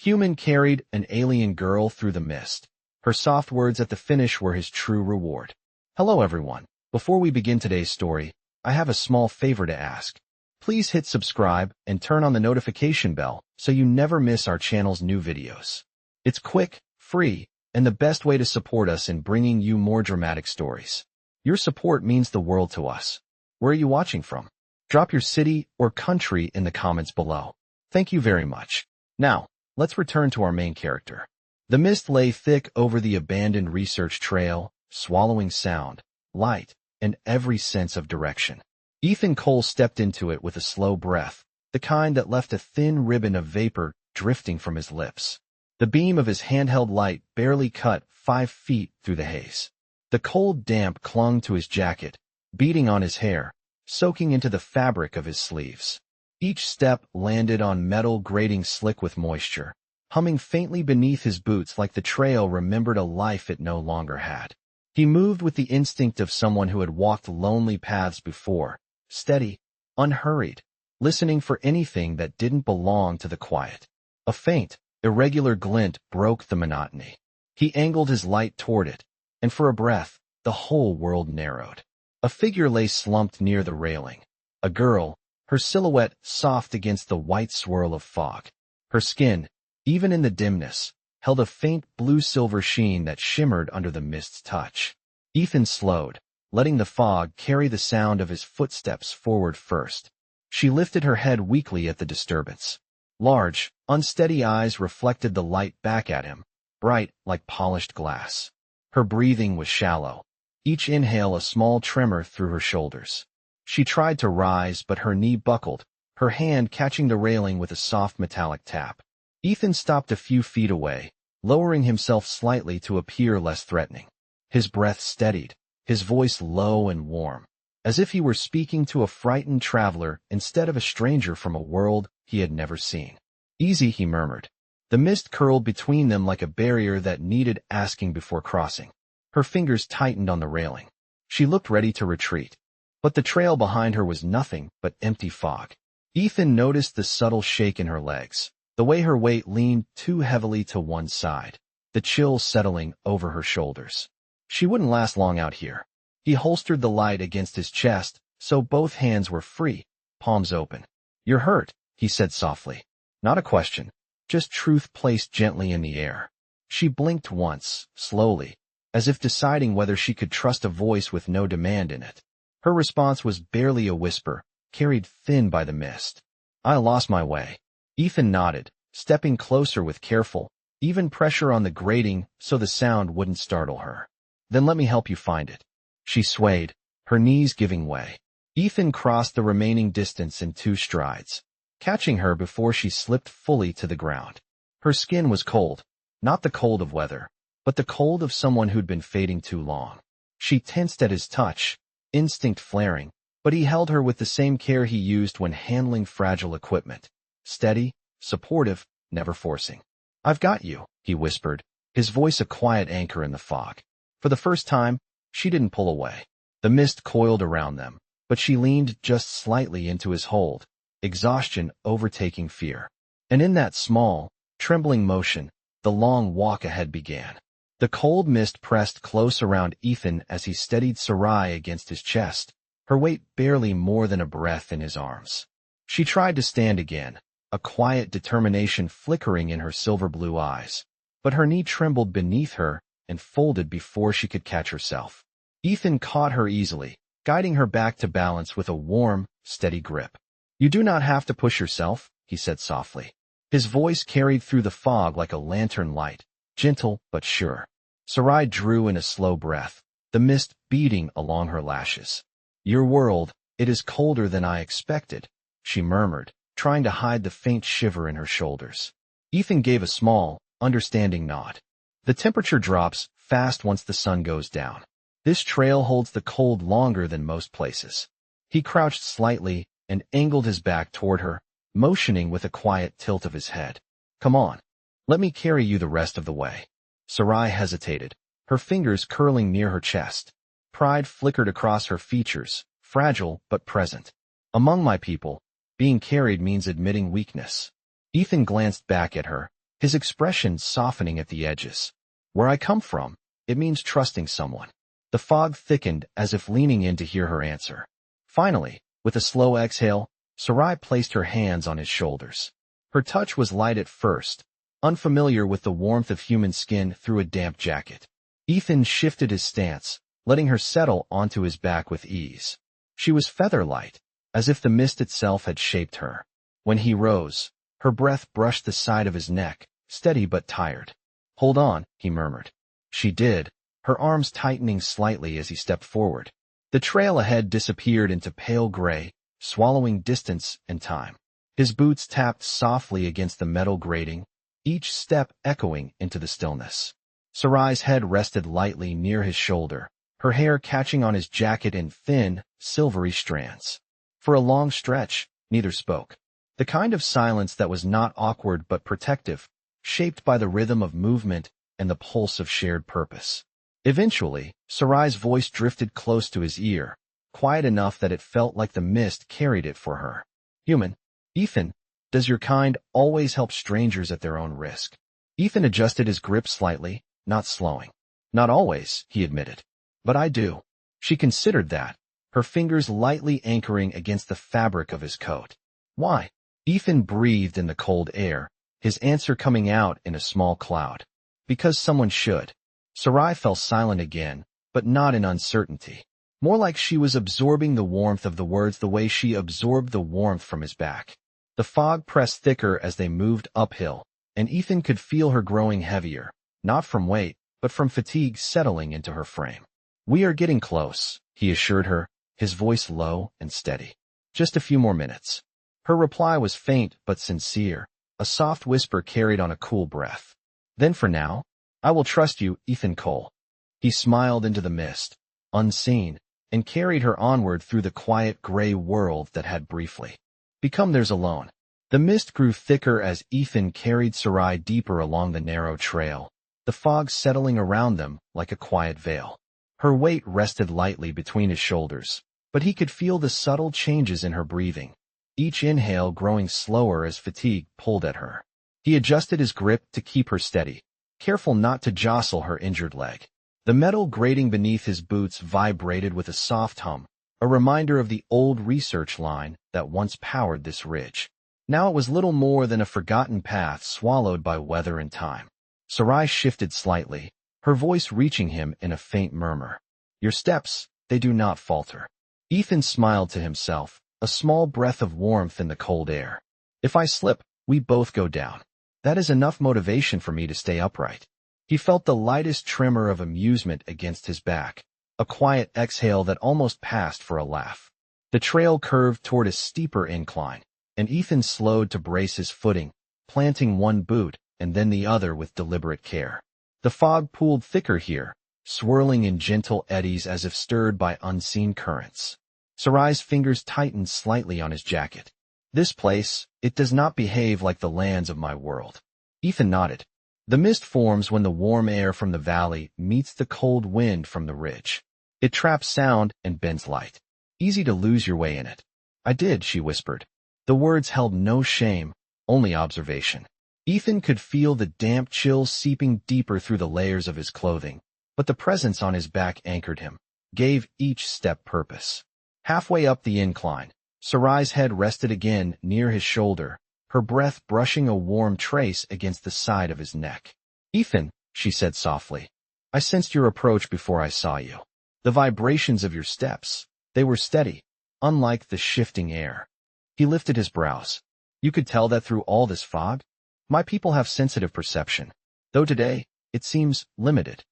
Human carried an alien girl through the mist. Her soft words at the finish were his true reward. Hello everyone. Before we begin today's story, I have a small favor to ask. Please hit subscribe and turn on the notification bell so you never miss our channel's new videos. It's quick, free, and the best way to support us in bringing you more dramatic stories. Your support means the world to us. Where are you watching from? Drop your city or country in the comments below. Thank you very much. Now, let's return to our main character. The mist lay thick over the abandoned research trail, swallowing sound, light, and every sense of direction. Ethan Cole stepped into it with a slow breath, the kind that left a thin ribbon of vapor drifting from his lips. The beam of his handheld light barely cut 5 feet through the haze. The cold damp clung to his jacket, beating on his hair, soaking into the fabric of his sleeves. Each step landed on metal grating slick with moisture, humming faintly beneath his boots like the trail remembered a life it no longer had. He moved with the instinct of someone who had walked lonely paths before, steady, unhurried, listening for anything that didn't belong to the quiet. A faint, irregular glint broke the monotony. He angled his light toward it, and for a breath, the whole world narrowed. A figure lay slumped near the railing. A girl, her silhouette soft against the white swirl of fog. Her skin, even in the dimness, held a faint blue-silver sheen that shimmered under the mist's touch. Ethan slowed, letting the fog carry the sound of his footsteps forward first. She lifted her head weakly at the disturbance. Large, unsteady eyes reflected the light back at him, bright like polished glass. Her breathing was shallow, each inhale a small tremor through her shoulders. She tried to rise, but her knee buckled, her hand catching the railing with a soft metallic tap. Ethan stopped a few feet away, lowering himself slightly to appear less threatening. His breath steadied, his voice low and warm, as if he were speaking to a frightened traveler instead of a stranger from a world he had never seen. "Easy," he murmured. The mist curled between them like a barrier that needed asking before crossing. Her fingers tightened on the railing. She looked ready to retreat, but the trail behind her was nothing but empty fog. Ethan noticed the subtle shake in her legs, the way her weight leaned too heavily to one side, the chill settling over her shoulders. She wouldn't last long out here. He holstered the light against his chest, so both hands were free, palms open. "You're hurt," he said softly. Not a question, just truth placed gently in the air. She blinked once, slowly, as if deciding whether she could trust a voice with no demand in it. Her response was barely a whisper, carried thin by the mist. "I lost my way." Ethan nodded, stepping closer with careful, even pressure on the grating so the sound wouldn't startle her. "Then let me help you find it." She swayed, her knees giving way. Ethan crossed the remaining distance in 2 strides, catching her before she slipped fully to the ground. Her skin was cold, not the cold of weather, but the cold of someone who'd been fading too long. She tensed at his touch, instinct flaring, but he held her with the same care he used when handling fragile equipment. Steady, supportive, never forcing. "I've got you," he whispered, his voice a quiet anchor in the fog. For the first time, she didn't pull away. The mist coiled around them, but she leaned just slightly into his hold, exhaustion overtaking fear. And in that small, trembling motion, the long walk ahead began. The cold mist pressed close around Ethan as he steadied Sarai against his chest, her weight barely more than a breath in his arms. She tried to stand again, a quiet determination flickering in her silver-blue eyes, but her knee trembled beneath her and folded before she could catch herself. Ethan caught her easily, guiding her back to balance with a warm, steady grip. "You do not have to push yourself," he said softly. His voice carried through the fog like a lantern light, gentle but sure. Sarai drew in a slow breath, the mist beating along her lashes. "Your world, it is colder than I expected," she murmured, trying to hide the faint shiver in her shoulders. Ethan gave a small, understanding nod. "The temperature drops fast once the sun goes down. This trail holds the cold longer than most places." He crouched slightly and angled his back toward her, motioning with a quiet tilt of his head. "Come on. Let me carry you the rest of the way." Sarai hesitated, her fingers curling near her chest. Pride flickered across her features, fragile but present. "Among my people, being carried means admitting weakness." Ethan glanced back at her, his expression softening at the edges. Where I come from, it means trusting someone. The fog thickened as if leaning in to hear her answer. Finally, with a slow exhale, Sarai placed her hands on his shoulders. Her touch was light at first, unfamiliar with the warmth of human skin through a damp jacket. Ethan shifted his stance, letting her settle onto his back with ease. She was feather-light, as if the mist itself had shaped her. When he rose, her breath brushed the side of his neck, steady but tired. "Hold on," he murmured. She did, her arms tightening slightly as he stepped forward. The trail ahead disappeared into pale gray, swallowing distance and time. His boots tapped softly against the metal grating, each step echoing into the stillness. Sarai's head rested lightly near his shoulder, her hair catching on his jacket in thin, silvery strands. For a long stretch, neither spoke. The kind of silence that was not awkward but protective, shaped by the rhythm of movement and the pulse of shared purpose. Eventually, Sarai's voice drifted close to his ear, quiet enough that it felt like the mist carried it for her. "Human, Ethan, does your kind always help strangers at their own risk?" Ethan adjusted his grip slightly, not slowing. "Not always," he admitted. "But I do." She considered that, her fingers lightly anchoring against the fabric of his coat. "Why?" Ethan breathed in the cold air, his answer coming out in a small cloud. "Because someone should." Sarai fell silent again, but not in uncertainty. More like she was absorbing the warmth of the words the way she absorbed the warmth from his back. The fog pressed thicker as they moved uphill, and Ethan could feel her growing heavier, not from weight, but from fatigue settling into her frame. "We are getting close," he assured her, his voice low and steady. "Just a few more minutes." Her reply was faint but sincere, a soft whisper carried on a cool breath. "Then for now, I will trust you, Ethan Cole." He smiled into the mist, unseen, and carried her onward through the quiet gray world that had briefly become theirs alone. The mist grew thicker as Ethan carried Sarai deeper along the narrow trail, the fog settling around them like a quiet veil. Her weight rested lightly between his shoulders, but he could feel the subtle changes in her breathing, each inhale growing slower as fatigue pulled at her. He adjusted his grip to keep her steady, careful not to jostle her injured leg. The metal grating beneath his boots vibrated with a soft hum, a reminder of the old research line that once powered this ridge. Now it was little more than a forgotten path swallowed by weather and time. Sarai shifted slightly, her voice reaching him in a faint murmur. "Your steps, they do not falter." Ethan smiled to himself, a small breath of warmth in the cold air. "If I slip, we both go down. That is enough motivation for me to stay upright." He felt the lightest tremor of amusement against his back, a quiet exhale that almost passed for a laugh. The trail curved toward a steeper incline, and Ethan slowed to brace his footing, planting one boot and then the other with deliberate care. The fog pooled thicker here, swirling in gentle eddies as if stirred by unseen currents. Sarai's fingers tightened slightly on his jacket. "This place, it does not behave like the lands of my world." Ethan nodded. "The mist forms when the warm air from the valley meets the cold wind from the ridge. It traps sound and bends light. Easy to lose your way in it." "I did," she whispered. The words held no shame, only observation. Ethan could feel the damp chill seeping deeper through the layers of his clothing, but the presence on his back anchored him, gave each step purpose. Halfway up the incline, Sarai's head rested again near his shoulder, her breath brushing a warm trace against the side of his neck. "Ethan," she said softly, "I sensed your approach before I saw you. The vibrations of your steps, they were steady, unlike the shifting air." He lifted his brows. "You could tell that through all this fog?" "My people have sensitive perception, though today, it seems limited."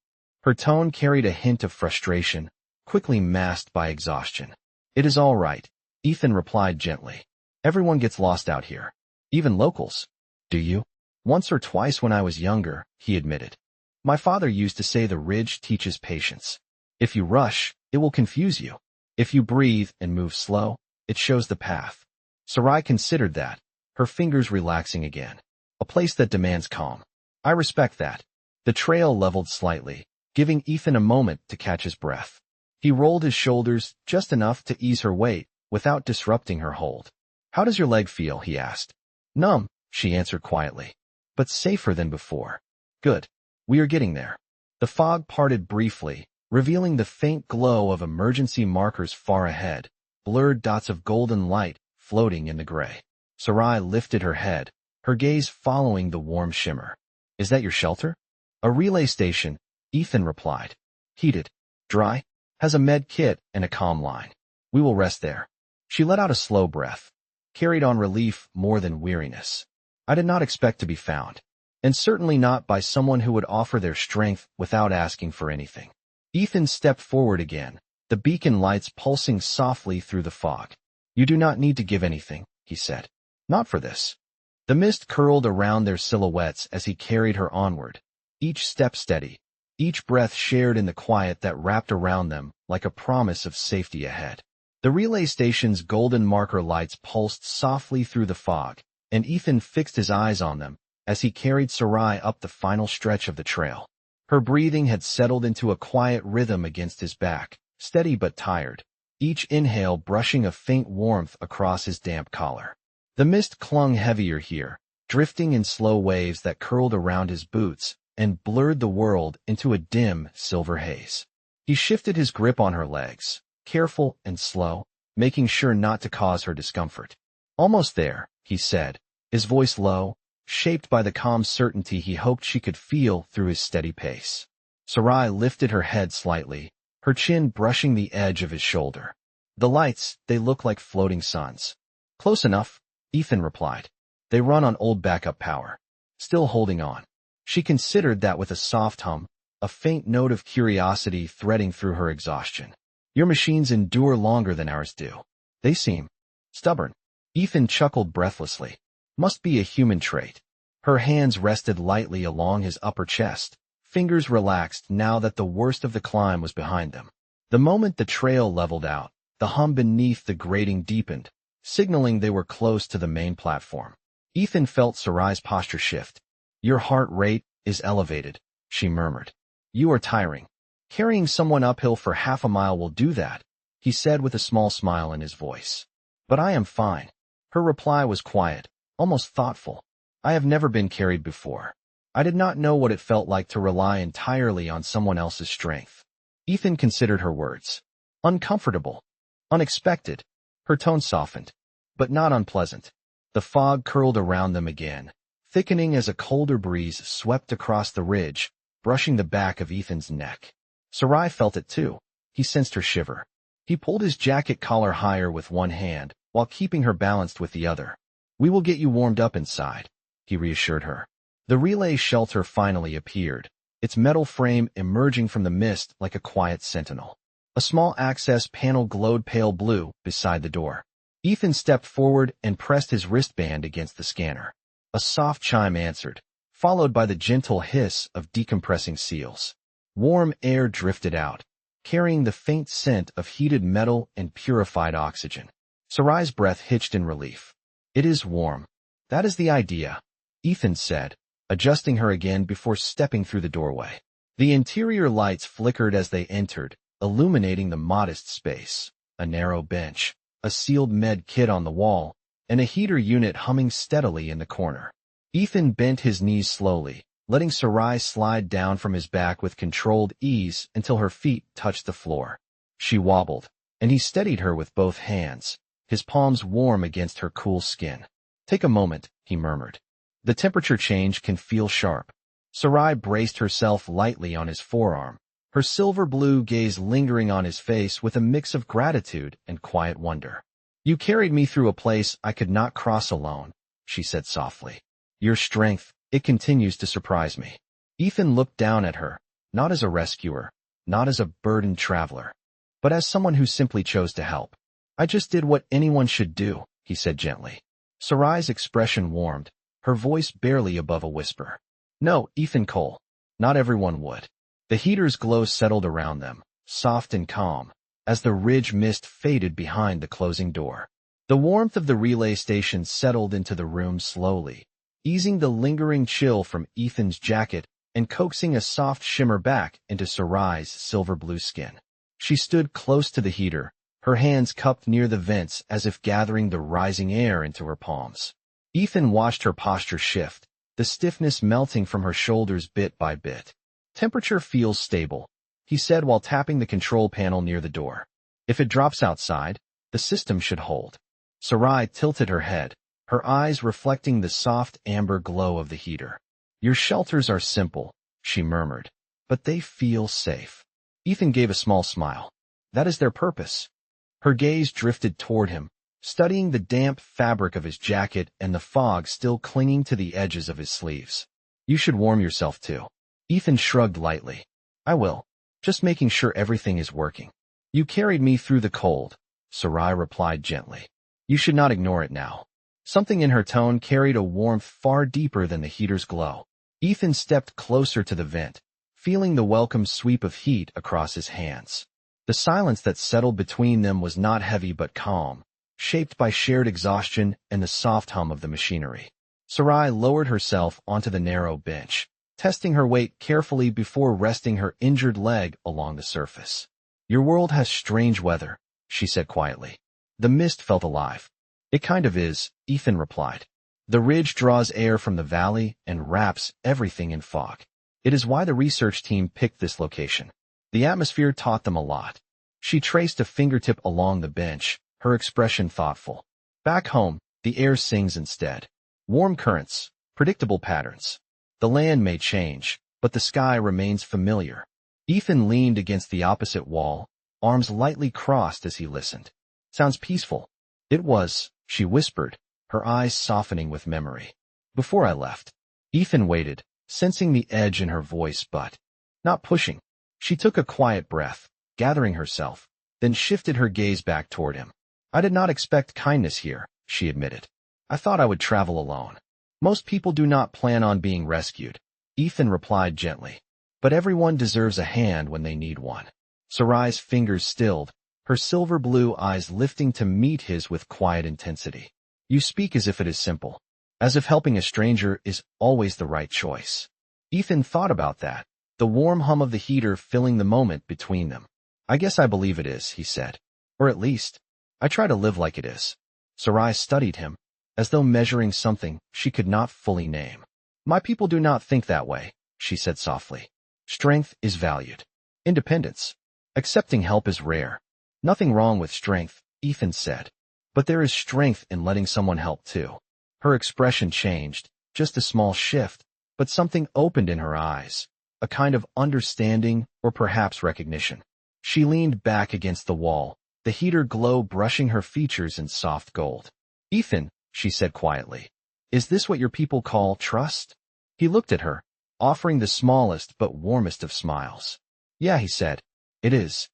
Her tone carried a hint of frustration, quickly masked by exhaustion. "It is all right," Ethan replied gently. "Everyone gets lost out here. Even locals." "Do you?" "Once or twice when I was younger," he admitted. "My father used to say the ridge teaches patience. If you rush, it will confuse you. If you breathe and move slow, it shows the path." Sarai considered that, her fingers relaxing again. "A place that demands calm. I respect that." The trail leveled slightly, giving Ethan a moment to catch his breath. He rolled his shoulders just enough to ease her weight without disrupting her hold. "How does your leg feel?" he asked. "Numb," she answered quietly. but safer than before. Good. We are getting there. The fog parted briefly, revealing the faint glow of emergency markers far ahead, blurred dots of golden light floating in the gray. Sarai lifted her head, her gaze following the warm shimmer. Is that your shelter? A relay station, Ethan replied. Heated, dry, has a med kit and a comm line. We will rest there. She let out a slow breath, carried on relief more than weariness. I did not expect to be found, and certainly not by someone who would offer their strength without asking for anything. Ethan stepped forward again, the beacon lights pulsing softly through the fog. You do not need to give anything, he said. Not for this. The mist curled around their silhouettes as he carried her onward, each step steady, each breath shared in the quiet that wrapped around them like a promise of safety ahead. The relay station's golden marker lights pulsed softly through the fog, and Ethan fixed his eyes on them as he carried Sarai up the final stretch of the trail. Her breathing had settled into a quiet rhythm against his back, steady but tired, each inhale brushing a faint warmth across his damp collar. The mist clung heavier here, drifting in slow waves that curled around his boots and blurred the world into a dim silver haze. He shifted his grip on her legs, careful and slow, making sure not to cause her discomfort. Almost there, he said, his voice low, shaped by the calm certainty he hoped she could feel through his steady pace. Sarai lifted her head slightly, her chin brushing the edge of his shoulder. The lights, they look like floating suns. Close enough, Ethan replied. They run on old backup power. Still holding on. She considered that with a soft hum, a faint note of curiosity threading through her exhaustion. Your machines endure longer than ours do. They seem stubborn. Ethan chuckled breathlessly. Must be a human trait. Her hands rested lightly along his upper chest, fingers relaxed now that the worst of the climb was behind them. The moment the trail leveled out, the hum beneath the grating deepened, signaling they were close to the main platform. Ethan felt Sarai's posture shift. Your heart rate is elevated, she murmured. You are tiring. Carrying someone uphill for half a mile will do that, he said with a small smile in his voice. But I am fine. Her reply was quiet, almost thoughtful. I have never been carried before. I did not know what it felt like to rely entirely on someone else's strength. Ethan considered her words. Uncomfortable. Unexpected. Her tone softened, but not unpleasant. The fog curled around them again, thickening as a colder breeze swept across the ridge, brushing the back of Ethan's neck. Sarai felt it too. He sensed her shiver. He pulled his jacket collar higher with one hand, while keeping her balanced with the other. We will get you warmed up inside, he reassured her. The relay shelter finally appeared, its metal frame emerging from the mist like a quiet sentinel. A small access panel glowed pale blue beside the door. Ethan stepped forward and pressed his wristband against the scanner. A soft chime answered, followed by the gentle hiss of decompressing seals. Warm air drifted out, carrying the faint scent of heated metal and purified oxygen. Sarai's breath hitched in relief. It is warm. That is the idea, Ethan said, adjusting her again before stepping through the doorway. The interior lights flickered as they entered, illuminating the modest space. A narrow bench, a sealed med kit on the wall, and a heater unit humming steadily in the corner. Ethan bent his knees slowly, letting Sarai slide down from his back with controlled ease until her feet touched the floor. She wobbled, and he steadied her with both hands, his palms warm against her cool skin. Take a moment, he murmured. The temperature change can feel sharp. Sarai braced herself lightly on his forearm, her silver blue gaze lingering on his face with a mix of gratitude and quiet wonder. You carried me through a place I could not cross alone, she said softly. Your strength, it continues to surprise me. Ethan looked down at her, not as a rescuer, not as a burdened traveler, but as someone who simply chose to help. I just did what anyone should do, he said gently. Sarai's expression warmed, her voice barely above a whisper. No, Ethan Cole. Not everyone would. The heater's glow settled around them, soft and calm, as the ridge mist faded behind the closing door. The warmth of the relay station settled into the room slowly, easing the lingering chill from Ethan's jacket and coaxing a soft shimmer back into Sarai's silver blue skin. She stood close to the heater, her hands cupped near the vents as if gathering the rising air into her palms. Ethan watched her posture shift, the stiffness melting from her shoulders bit by bit. Temperature feels stable, he said while tapping the control panel near the door. If it drops outside, the system should hold. Sarai tilted her head, her eyes reflecting the soft amber glow of the heater. Your shelters are simple, she murmured, but they feel safe. Ethan gave a small smile. That is their purpose. Her gaze drifted toward him, studying the damp fabric of his jacket and the fog still clinging to the edges of his sleeves. You should warm yourself too. Ethan shrugged lightly. I will. Just making sure everything is working. You carried me through the cold, Sarai replied gently. You should not ignore it now. Something in her tone carried a warmth far deeper than the heater's glow. Ethan stepped closer to the vent, feeling the welcome sweep of heat across his hands. The silence that settled between them was not heavy but calm, shaped by shared exhaustion and the soft hum of the machinery. Sarai lowered herself onto the narrow bench, testing her weight carefully before resting her injured leg along the surface. Your world has strange weather, she said quietly. The mist felt alive. It kind of is, Ethan replied. The ridge draws air from the valley and wraps everything in fog. It is why the research team picked this location. The atmosphere taught them a lot. She traced a fingertip along the bench, her expression thoughtful. Back home, the air sings instead. Warm currents, predictable patterns. The land may change, but the sky remains familiar. Ethan leaned against the opposite wall, arms lightly crossed as he listened. Sounds peaceful. It was, she whispered, her eyes softening with memory. Before I left, Ethan waited, sensing the edge in her voice but not pushing. She took a quiet breath, gathering herself, then shifted her gaze back toward him. I did not expect kindness here, she admitted. I thought I would travel alone. Most people do not plan on being rescued, Ethan replied gently. But everyone deserves a hand when they need one. Sarai's fingers stilled, her silver blue eyes lifting to meet his with quiet intensity. You speak as if it is simple, as if helping a stranger is always the right choice. Ethan thought about that, the warm hum of the heater filling the moment between them. I guess I believe it is, he said. Or at least, I try to live like it is. Sarai studied him, as though measuring something she could not fully name. My people do not think that way, she said softly. Strength is valued. Independence. Accepting help is rare. Nothing wrong with strength, Ethan said. But there is strength in letting someone help too. Her expression changed, just a small shift, but something opened in her eyes, a kind of understanding or perhaps recognition. She leaned back against the wall, the heater glow brushing her features in soft gold. Ethan, she said quietly, is this what your people call trust? He looked at her, offering the smallest but warmest of smiles. Yeah, he said, it is.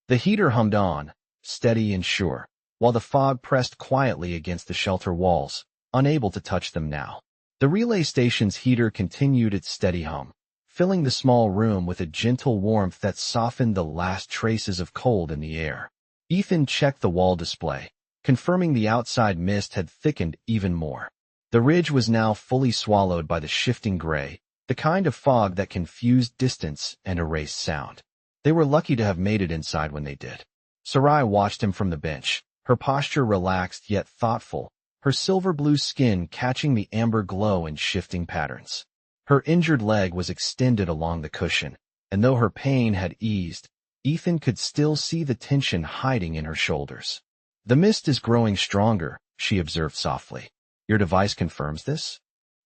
The heater hummed on, steady and sure, while the fog pressed quietly against the shelter walls, unable to touch them now. The relay station's heater continued its steady hum, filling the small room with a gentle warmth that softened the last traces of cold in the air. Ethan checked the wall display, confirming the outside mist had thickened even more. The ridge was now fully swallowed by the shifting gray, the kind of fog that confused distance and erased sound. They were lucky to have made it inside when they did. Sarai watched him from the bench, her posture relaxed yet thoughtful, her silver blue skin catching the amber glow in shifting patterns. Her injured leg was extended along the cushion, and though her pain had eased, Ethan could still see the tension hiding in her shoulders. The mist is growing stronger, she observed softly. Your device confirms this?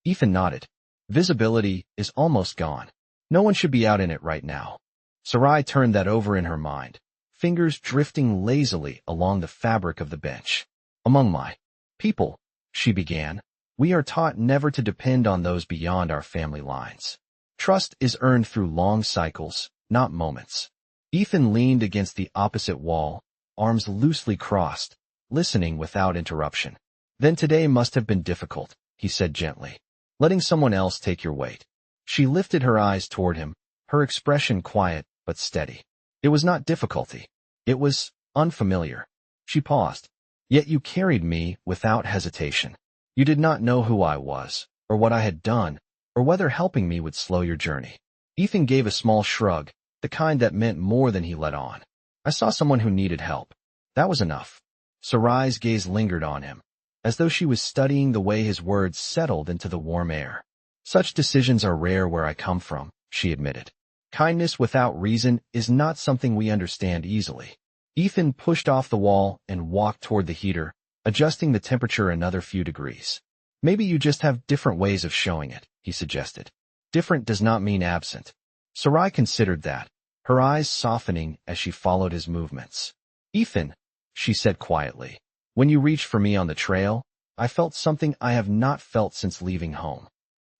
Ethan nodded. Visibility is almost gone. No one should be out in it right now. Sarai turned that over in her mind, fingers drifting lazily along the fabric of the bench. Among my people, she began, we are taught never to depend on those beyond our family lines. Trust is earned through long cycles, not moments. Ethan leaned against the opposite wall, arms loosely crossed, listening without interruption. Then today must have been difficult, he said gently. Letting someone else take your weight. She lifted her eyes toward him, her expression quiet but steady. It was not difficulty. It was unfamiliar. She paused. Yet you carried me without hesitation. You did not know who I was, or what I had done, or whether helping me would slow your journey. Ethan gave a small shrug, the kind that meant more than he let on. I saw someone who needed help. That was enough. Sarai's gaze lingered on him, as though she was studying the way his words settled into the warm air. Such decisions are rare where I come from, she admitted. Kindness without reason is not something we understand easily. Ethan pushed off the wall and walked toward the heater, adjusting the temperature another few degrees. Maybe you just have different ways of showing it, he suggested. Different does not mean absent. Sarai considered that, her eyes softening as she followed his movements. Ethan, she said quietly, when you reached for me on the trail, I felt something I have not felt since leaving home.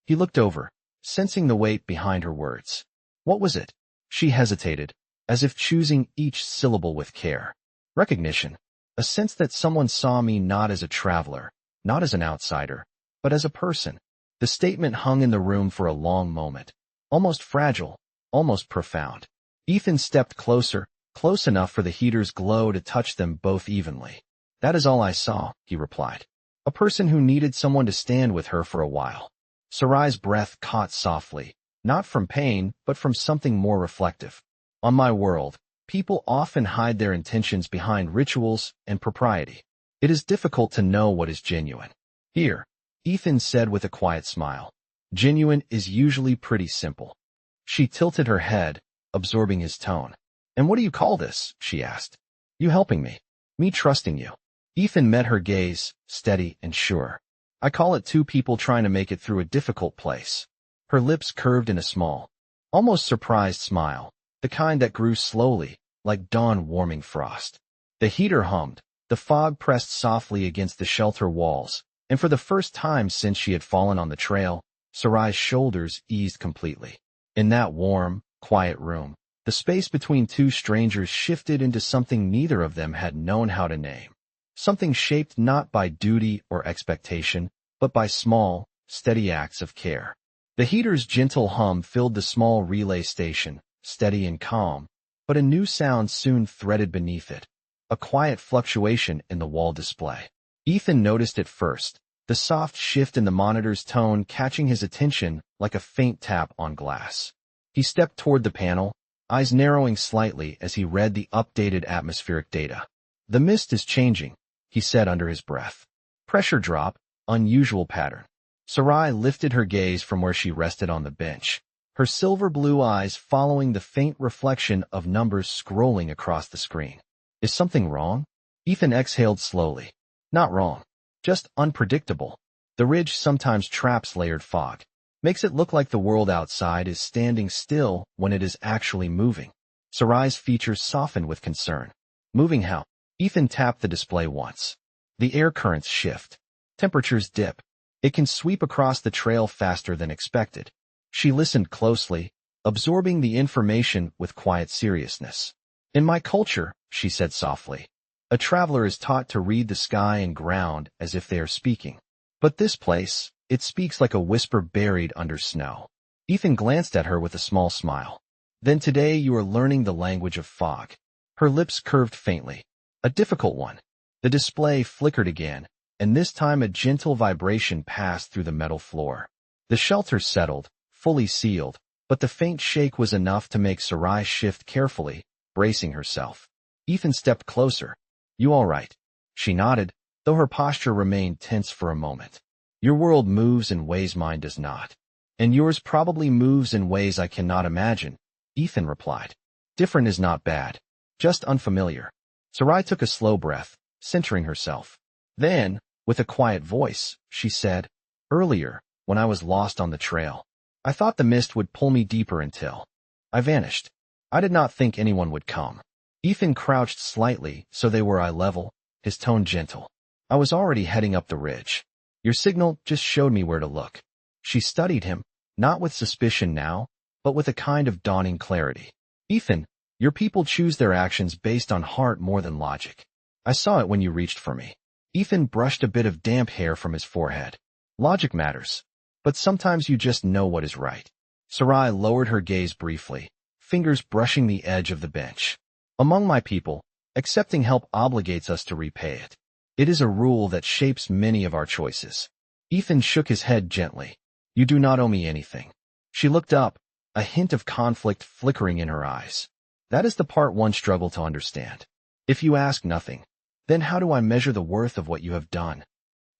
He looked over, sensing the weight behind her words. What was it? She hesitated, as if choosing each syllable with care. Recognition. A sense that someone saw me not as a traveler, not as an outsider, but as a person. The statement hung in the room for a long moment, almost fragile, almost profound. Ethan stepped closer, close enough for the heater's glow to touch them both evenly. That is all I saw, he replied. A person who needed someone to stand with her for a while. Sarai's breath caught softly, not from pain, but from something more reflective. On my world, people often hide their intentions behind rituals and propriety. It is difficult to know what is genuine. Here, Ethan said with a quiet smile. Genuine is usually pretty simple. She tilted her head, absorbing his tone. And what do you call this? She asked. You helping me. Me trusting you. Ethan met her gaze, steady and sure. I call it two people trying to make it through a difficult place. Her lips curved in a small, almost surprised smile, the kind that grew slowly, like dawn warming frost. The heater hummed, the fog pressed softly against the shelter walls, and for the first time since she had fallen on the trail, Sarai's shoulders eased completely. In that warm, quiet room, the space between two strangers shifted into something neither of them had known how to name. Something shaped not by duty or expectation, but by small, steady acts of care. The heater's gentle hum filled the small relay station, steady and calm, but a new sound soon threaded beneath it, a quiet fluctuation in the wall display. Ethan noticed it first, the soft shift in the monitor's tone catching his attention like a faint tap on glass. He stepped toward the panel, eyes narrowing slightly as he read the updated atmospheric data. The mist is changing, he said under his breath. Pressure drop, unusual pattern. Sarai lifted her gaze from where she rested on the bench, her silver blue eyes following the faint reflection of numbers scrolling across the screen. Is something wrong? Ethan exhaled slowly. Not wrong. Just unpredictable. The ridge sometimes traps layered fog. Makes it look like the world outside is standing still when it is actually moving. Sarai's features softened with concern. Moving how? Ethan tapped the display once. The air currents shift. Temperatures dip. It can sweep across the trail faster than expected. She listened closely, absorbing the information with quiet seriousness. In my culture, she said softly, a traveler is taught to read the sky and ground as if they are speaking. But this place, it speaks like a whisper buried under snow. Ethan glanced at her with a small smile. Then today you are learning the language of fog. Her lips curved faintly. A difficult one. The display flickered again, and this time a gentle vibration passed through the metal floor. The shelter settled, fully sealed, but the faint shake was enough to make Sarai shift carefully, bracing herself. Ethan stepped closer. You all right? She nodded, though her posture remained tense for a moment. Your world moves in ways mine does not. And yours probably moves in ways I cannot imagine, Ethan replied. Different is not bad, just unfamiliar. Sarai took a slow breath, centering herself. Then, with a quiet voice, she said, earlier, when I was lost on the trail, I thought the mist would pull me deeper until I vanished. I did not think anyone would come. Ethan crouched slightly so they were eye level, his tone gentle. I was already heading up the ridge. Your signal just showed me where to look. She studied him, not with suspicion now, but with a kind of dawning clarity. Ethan, your people choose their actions based on heart more than logic. I saw it when you reached for me. Ethan brushed a bit of damp hair from his forehead. Logic matters, but sometimes you just know what is right. Sarai lowered her gaze briefly, fingers brushing the edge of the bench. Among my people, accepting help obligates us to repay it. It is a rule that shapes many of our choices. Ethan shook his head gently. You do not owe me anything. She looked up, a hint of conflict flickering in her eyes. That is the part one struggle to understand. If you ask nothing, then how do I measure the worth of what you have done?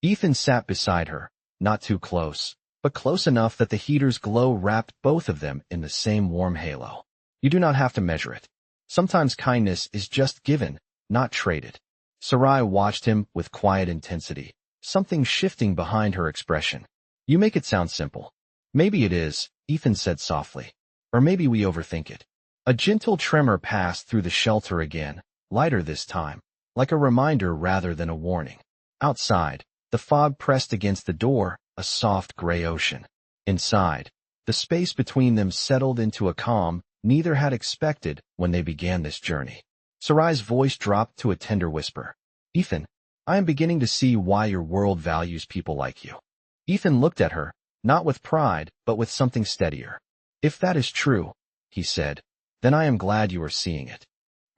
Ethan sat beside her, not too close, but close enough that the heater's glow wrapped both of them in the same warm halo. You do not have to measure it. Sometimes kindness is just given, not traded. Sarai watched him with quiet intensity, something shifting behind her expression. You make it sound simple. Maybe it is, Ethan said softly. Or maybe we overthink it. A gentle tremor passed through the shelter again, lighter this time, like a reminder rather than a warning. Outside, the fog pressed against the door, a soft gray ocean. Inside, the space between them settled into a calm neither had expected when they began this journey. Sarai's voice dropped to a tender whisper. Ethan, I am beginning to see why your world values people like you. Ethan looked at her, not with pride, but with something steadier. If that is true, he said, then I am glad you are seeing it.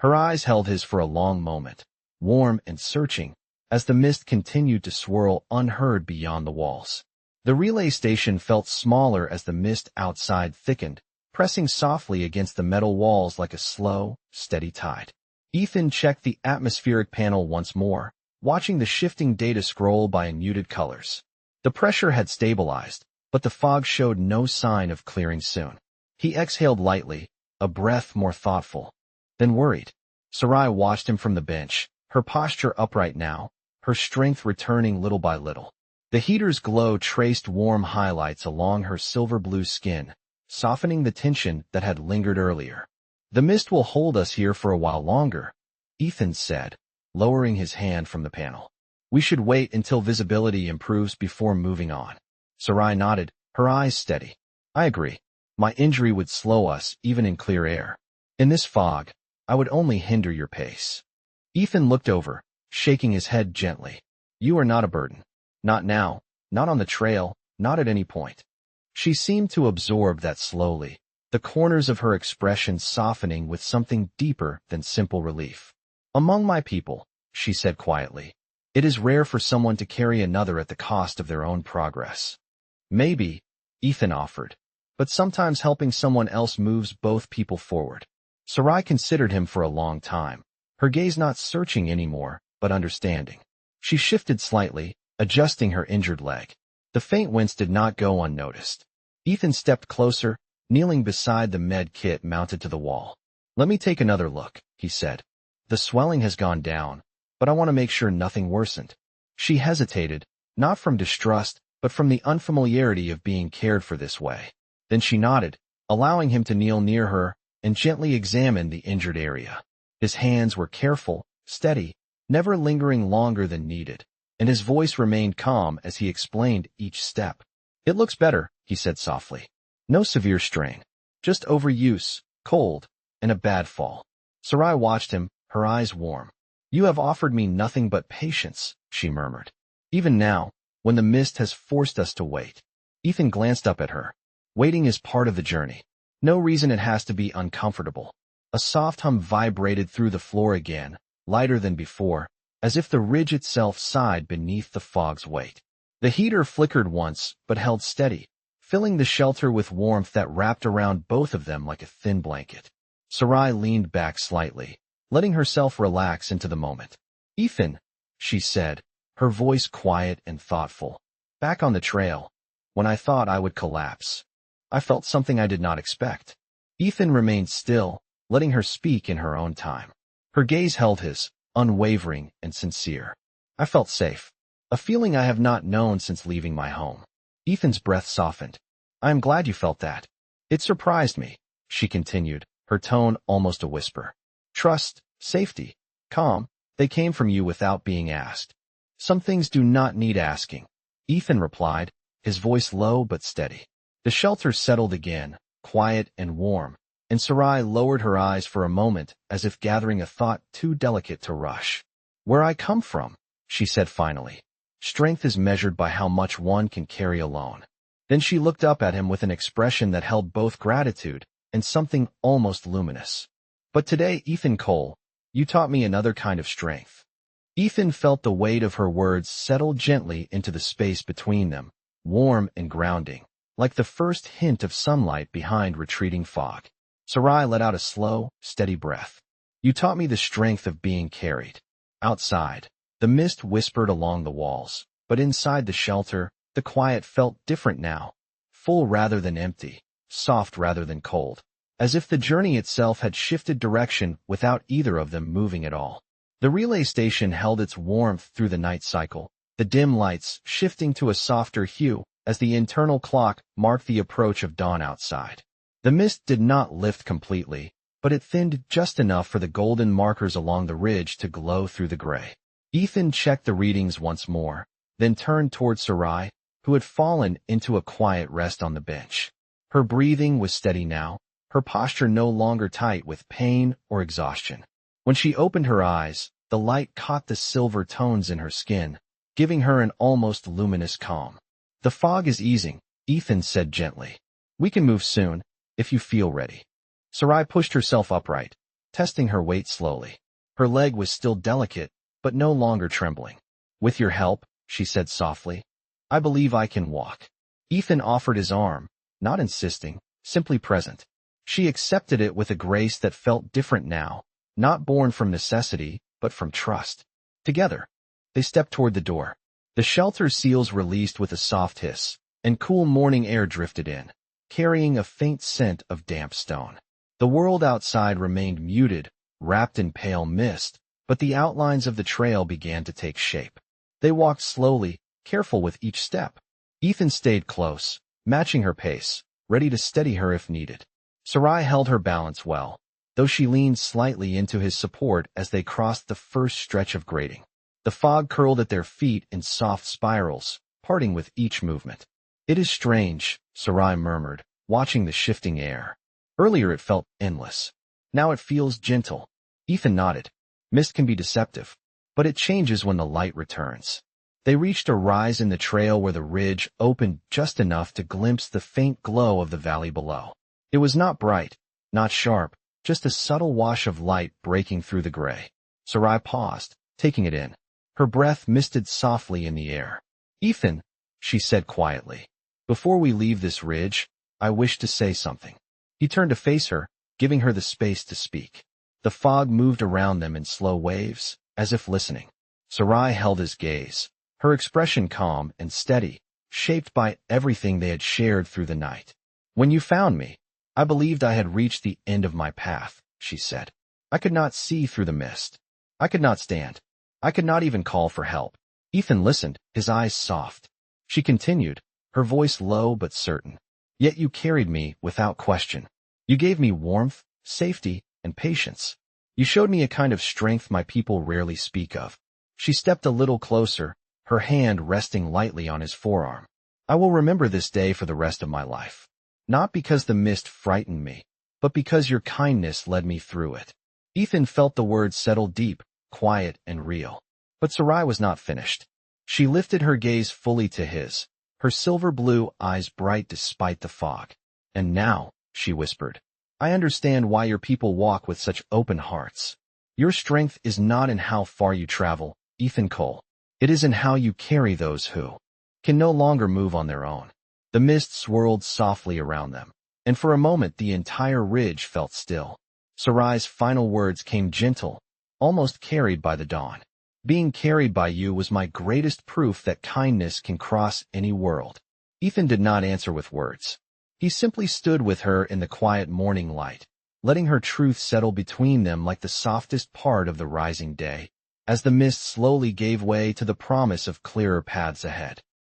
Her eyes held his for a long moment, warm and searching, as the mist continued to swirl unheard beyond the walls. The relay station felt smaller as the mist outside thickened, pressing softly against the metal walls like a slow, steady tide. Ethan checked the atmospheric panel once more, watching the shifting data scroll by in muted colors. The pressure had stabilized, but the fog showed no sign of clearing soon. He exhaled lightly, a breath more thoughtful than worried. Sarai watched him from the bench, her posture upright now, her strength returning little by little. The heater's glow traced warm highlights along her silver-blue skin, softening the tension that had lingered earlier. The mist will hold us here for a while longer, Ethan said, lowering his hand from the panel. We should wait until visibility improves before moving on. Sarai nodded, her eyes steady. I agree. My injury would slow us even in clear air. In this fog, I would only hinder your pace. Ethan looked over, shaking his head gently. You are not a burden. Not now, not on the trail, not at any point. She seemed to absorb that slowly, the corners of her expression softening with something deeper than simple relief. Among my people, she said quietly, it is rare for someone to carry another at the cost of their own progress. Maybe, Ethan offered, but sometimes helping someone else moves both people forward. Sarai considered him for a long time, her gaze not searching anymore, but understanding. She shifted slightly, adjusting her injured leg. The faint wince did not go unnoticed. Ethan stepped closer, kneeling beside the med kit mounted to the wall. Let me take another look, he said. The swelling has gone down, but I want to make sure nothing worsened. She hesitated, not from distrust, but from the unfamiliarity of being cared for this way. Then she nodded, allowing him to kneel near her and gently examine the injured area. His hands were careful, steady, never lingering longer than needed, and his voice remained calm as he explained each step. It looks better, he said softly. No severe strain, just overuse, cold, and a bad fall. Sarai watched him, her eyes warm. You have offered me nothing but patience, she murmured. Even now, when the mist has forced us to wait. Ethan glanced up at her. Waiting is part of the journey. No reason it has to be uncomfortable. A soft hum vibrated through the floor again, lighter than before, as if the ridge itself sighed beneath the fog's weight. The heater flickered once, but held steady, filling the shelter with warmth that wrapped around both of them like a thin blanket. Sarai leaned back slightly, letting herself relax into the moment. Ethan, she said, her voice quiet and thoughtful. Back on the trail, when I thought I would collapse, I felt something I did not expect. Ethan remained still, letting her speak in her own time. Her gaze held his, unwavering and sincere. I felt safe, a feeling I have not known since leaving my home. Ethan's breath softened. I am glad you felt that. It surprised me, she continued, her tone almost a whisper. Trust, safety, calm, they came from you without being asked. Some things do not need asking, Ethan replied, his voice low but steady. The shelter settled again, quiet and warm, and Sarai lowered her eyes for a moment as if gathering a thought too delicate to rush. Where I come from, she said finally. Strength is measured by how much one can carry alone. Then she looked up at him with an expression that held both gratitude and something almost luminous. But today, Ethan Cole, you taught me another kind of strength. Ethan felt the weight of her words settle gently into the space between them, warm and grounding, like the first hint of sunlight behind retreating fog. Sarai let out a slow, steady breath. You taught me the strength of being carried. Outside, the mist whispered along the walls, but inside the shelter, the quiet felt different now, full rather than empty, soft rather than cold, as if the journey itself had shifted direction without either of them moving at all. The relay station held its warmth through the night cycle, the dim lights shifting to a softer hue as the internal clock marked the approach of dawn outside. The mist did not lift completely, but it thinned just enough for the golden markers along the ridge to glow through the gray. Ethan checked the readings once more, then turned toward Sarai, who had fallen into a quiet rest on the bench. Her breathing was steady now, her posture no longer tight with pain or exhaustion. When she opened her eyes, the light caught the silver tones in her skin, giving her an almost luminous calm. "The fog is easing," Ethan said gently. "We can move soon, if you feel ready." Sarai pushed herself upright, testing her weight slowly. Her leg was still delicate, but no longer trembling. "With your help," she said softly, "I believe I can walk." Ethan offered his arm, not insisting, simply present. She accepted it with a grace that felt different now, not born from necessity, but from trust. Together, they stepped toward the door. The shelter seals released with a soft hiss, and cool morning air drifted in, carrying a faint scent of damp stone. The world outside remained muted, wrapped in pale mist, but the outlines of the trail began to take shape. They walked slowly, careful with each step. Ethan stayed close, matching her pace, ready to steady her if needed. Sarai held her balance well, though she leaned slightly into his support as they crossed the first stretch of grading. The fog curled at their feet in soft spirals, parting with each movement. "It is strange," Sarai murmured, watching the shifting air. "Earlier it felt endless. Now it feels gentle." Ethan nodded. "Mist can be deceptive, but it changes when the light returns." They reached a rise in the trail where the ridge opened just enough to glimpse the faint glow of the valley below. It was not bright, not sharp, just a subtle wash of light breaking through the gray. Sarai paused, taking it in. Her breath misted softly in the air. "Ethan," she said quietly, "before we leave this ridge, I wish to say something." He turned to face her, giving her the space to speak. The fog moved around them in slow waves, as if listening. Sarai held his gaze, her expression calm and steady, shaped by everything they had shared through the night. "When you found me, I believed I had reached the end of my path," she said. "I could not see through the mist. I could not stand. I could not even call for help." Ethan listened, his eyes soft. She continued, her voice low but certain. "Yet you carried me without question. You gave me warmth, safety, and patience. You showed me a kind of strength my people rarely speak of." She stepped a little closer, her hand resting lightly on his forearm. "I will remember this day for the rest of my life. Not because the mist frightened me, but because your kindness led me through it." Ethan felt the words settle deep, quiet and real. But Sarai was not finished. She lifted her gaze fully to his, her silver blue eyes bright despite the fog. "And now," she whispered, "I understand why your people walk with such open hearts. Your strength is not in how far you travel, Ethan Cole. It is in how you carry those who can no longer move on their own." The mist swirled softly around them, and for a moment the entire ridge felt still. Sarai's final words came gentle, almost carried by the dawn. "Being carried by you was my greatest proof that kindness can cross any world." Ethan did not answer with words. He simply stood with her in the quiet morning light, letting her truth settle between them like the softest part of the rising day, as the mist slowly gave way to the promise of clearer paths ahead.